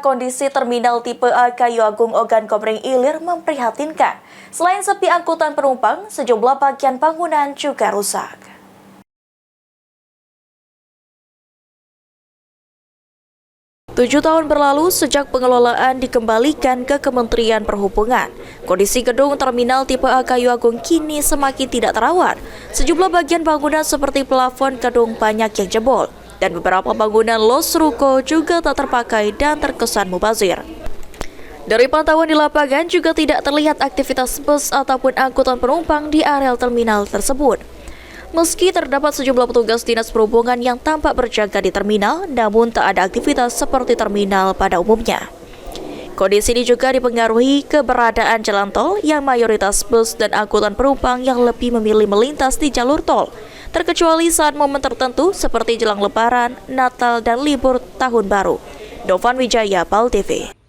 kondisi terminal tipe A Kayu Agung Ogan Komering Ilir memprihatinkan. Selain sepi angkutan penumpang, sejumlah bagian bangunan juga rusak. 7 tahun berlalu sejak pengelolaan dikembalikan ke Kementerian Perhubungan. Kondisi gedung terminal tipe A Kayu Agung kini semakin tidak terawat. Sejumlah bagian bangunan seperti plafon gedung banyak yang jebol. Dan beberapa bangunan los ruko juga tak terpakai dan terkesan mubazir. Dari pantauan di lapangan juga tidak terlihat aktivitas bus ataupun angkutan penumpang di areal terminal tersebut. Meski terdapat sejumlah petugas dinas perhubungan yang tampak berjaga di terminal, namun tak ada aktivitas seperti terminal pada umumnya. Kondisi ini juga dipengaruhi keberadaan jalan tol yang mayoritas bus dan angkutan penumpang yang lebih memilih melintas di jalur tol, terkecuali saat momen tertentu seperti jelang Lebaran, Natal, dan libur Tahun Baru. Dovan Wijaya, PAL TV.